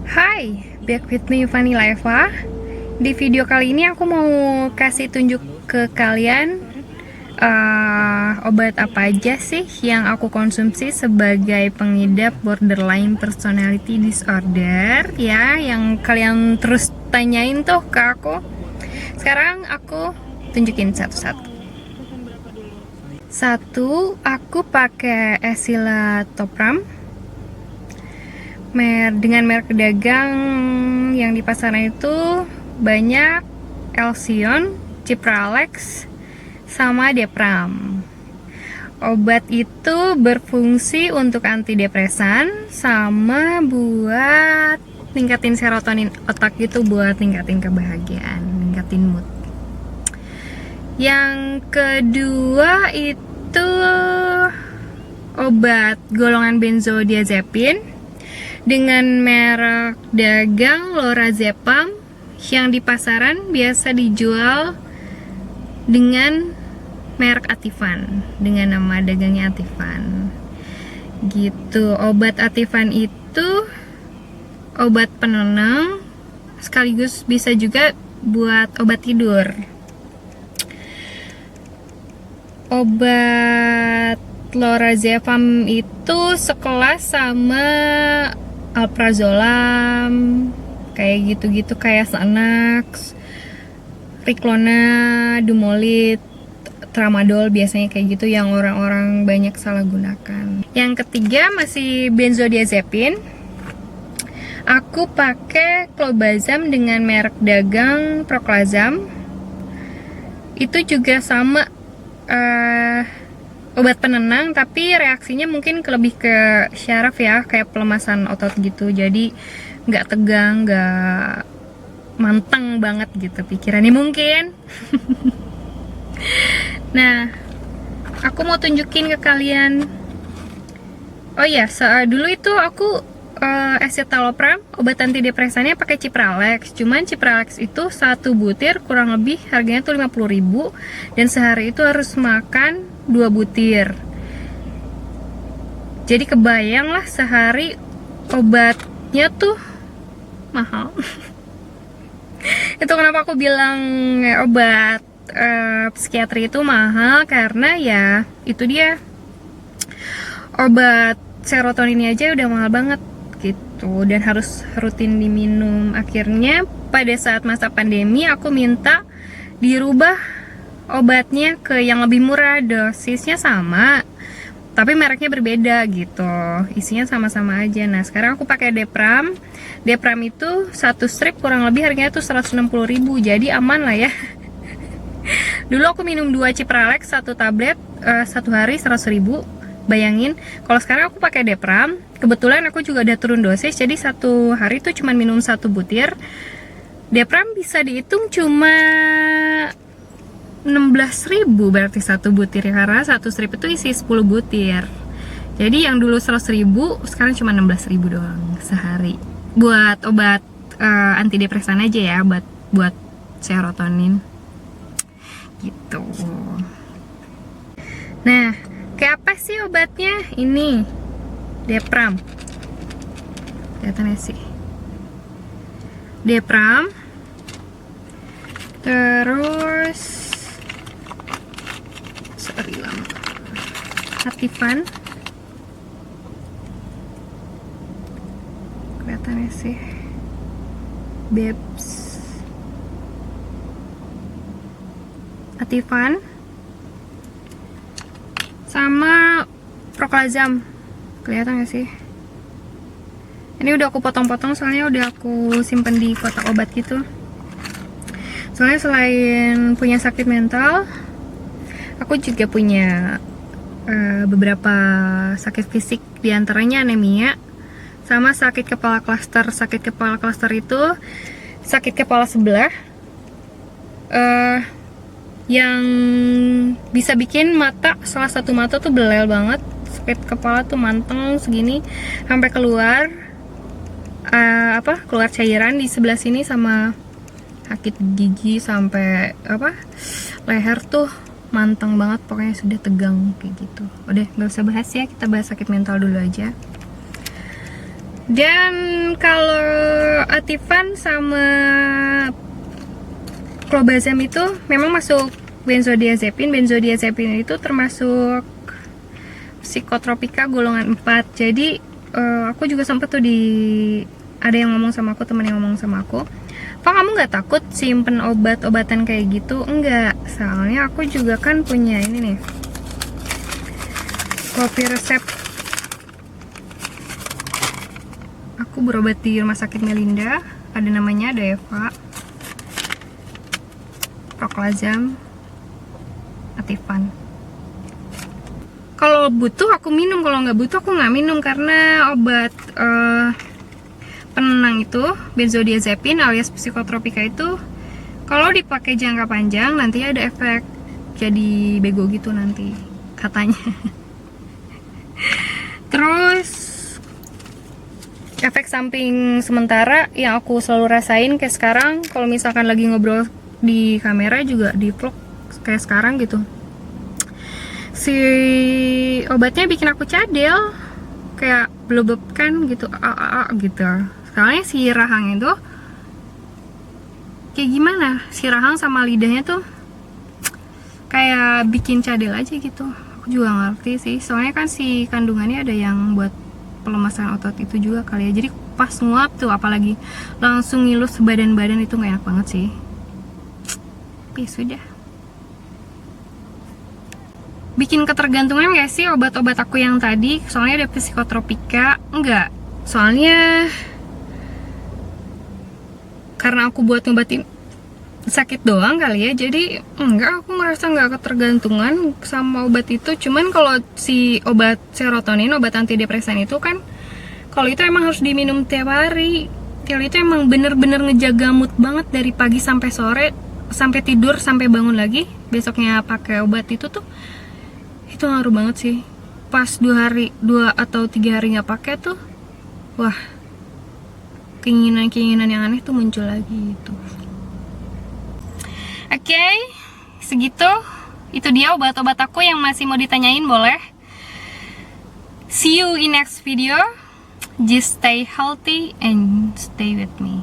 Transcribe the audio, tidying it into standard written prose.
Hai, back with me Vanilla Eva. Di video kali ini aku mau kasih tunjuk ke kalian obat apa aja sih yang aku konsumsi sebagai pengidap borderline personality disorder ya, yang kalian terus tanyain tuh ke aku. Sekarang aku tunjukin satu-satu. Satu, aku pakai Esilatopram dengan merek dagang yang di pasaran itu banyak Elsion, Cipralex, sama Depram. Obat itu berfungsi untuk antidepresan sama buat ningkatin serotonin otak gitu, buat ningkatin kebahagiaan, ningkatin mood. Yang kedua itu obat golongan benzodiazepin dengan merek dagang Lorazepam yang di pasaran biasa dijual dengan merek Ativan, dengan nama dagangnya Ativan gitu. Obat Ativan itu obat penenang sekaligus bisa juga buat obat tidur. Obat Lorazepam itu sekelas sama Alprazolam, kayak gitu-gitu, kayak Xanax, Riklona, Dumolit, Tramadol, biasanya kayak gitu yang orang-orang banyak salah gunakan. Yang ketiga masih benzodiazepin. Aku pakai Clobazam dengan merek dagang Proclazam. Itu juga sama obat penenang, tapi reaksinya mungkin lebih ke syaraf ya, kayak pelemasan otot gitu. Jadi nggak tegang, nggak manteng banget gitu pikirannya mungkin. Nah, aku mau tunjukin ke kalian. Oh iya, dulu itu aku escitalopram, obat antidepresannya pakai Cipralex. Cuman Cipralex itu satu butir kurang lebih harganya tuh 50.000, dan sehari itu harus makan 2 butir. Jadi kebayang lah sehari obatnya tuh mahal. Itu kenapa aku bilang obat psikiatri itu mahal, karena ya itu dia, obat serotoninnya aja udah mahal banget gitu, dan harus rutin diminum. Akhirnya pada saat masa pandemi aku minta dirubah obatnya ke yang lebih murah, dosisnya sama tapi mereknya berbeda gitu, isinya sama-sama aja. Nah sekarang aku pakai Depram. Depram itu satu strip kurang lebih harganya tuh 160.000, jadi aman lah ya. Dulu aku minum 2 Cipralex satu tablet satu hari 100.000. Bayangin, kalau sekarang aku pakai Depram, kebetulan aku juga udah turun dosis, jadi satu hari tuh cuma minum 1 butir. Depram bisa dihitung cuma 16.000 berarti satu butir, karena satu strip itu isi 10 butir. Jadi yang dulu 100.000 sekarang cuma 16.000 doang sehari. Buat obat antidepresan aja ya, buat serotonin gitu. Nah, kayak apa sih obatnya? Ini Depram, kelihatan sih Depram. Terus Ativan, kelihatannya sih Bebs, Ativan, sama Proclazam, kelihatan gak sih? Ini udah aku potong-potong soalnya udah aku simpen di kotak obat gitu. Soalnya selain punya sakit mental, aku juga punya beberapa sakit fisik, diantaranya anemia sama sakit kepala klaster. Sakit kepala klaster itu sakit kepala sebelah yang bisa bikin mata, salah satu mata tuh belel banget. Sakit kepala tuh manteng segini sampai keluar keluar cairan di sebelah sini, sama sakit gigi sampai leher tuh manteng banget, pokoknya sudah tegang kayak gitu. Udah nggak usah bahas ya, kita bahas sakit mental dulu aja. Dan kalau Ativan sama clobazam itu memang masuk benzodiazepin. Benzodiazepin itu termasuk psikotropika golongan 4. Jadi aku juga sempet tuh ada yang ngomong sama aku, temen yang ngomong sama aku, "Pak, kamu nggak takut simpen obat-obatan kayak gitu?" Enggak, soalnya aku juga kan punya ini nih, kopi resep. Aku berobat di rumah sakit Melinda, ada namanya, ada Eva, Proclazam, Ativan. Kalau butuh aku minum, kalau nggak butuh aku nggak minum, karena obat penenang itu benzodiazepin alias psikotropika itu kalau dipakai jangka panjang nanti ada efek jadi bego gitu nanti katanya. Terus efek samping sementara yang aku selalu rasain kayak sekarang, kalau misalkan lagi ngobrol di kamera juga di vlog kayak sekarang gitu, si obatnya bikin aku cadel, kayak blebeb kan gitu, gitu. Soalnya si rahang itu kayak gimana, si rahang sama lidahnya tuh kayak bikin cadel aja gitu. Aku juga ngerti sih, soalnya kan si kandungannya ada yang buat pelemasan otot itu juga kali ya. Jadi pas nguap tuh apalagi langsung ngilus badan-badan itu gak enak banget sih. Tapi sudah. Bikin ketergantungan gak sih obat-obat aku yang tadi? Soalnya ada psikotropika. Enggak, soalnya karena aku buat ngobatin sakit doang kali ya, jadi enggak, aku ngerasa nggak ketergantungan sama obat itu. Cuman kalau si obat serotonin, obat antidepresan itu kan, kalau itu emang harus diminum tiap hari. Kalau itu emang bener-bener ngejaga mood banget dari pagi sampai sore, sampai tidur, sampai bangun lagi besoknya pakai obat itu tuh, itu ngaruh banget sih. Pas 2 atau 3 hari nggak pakai tuh, wah, keinginan-keinginan yang aneh tuh muncul lagi gitu. Oke, segitu. Itu dia obat-obat aku yang masih mau ditanyain boleh. See you in next video. Just stay healthy and stay with me.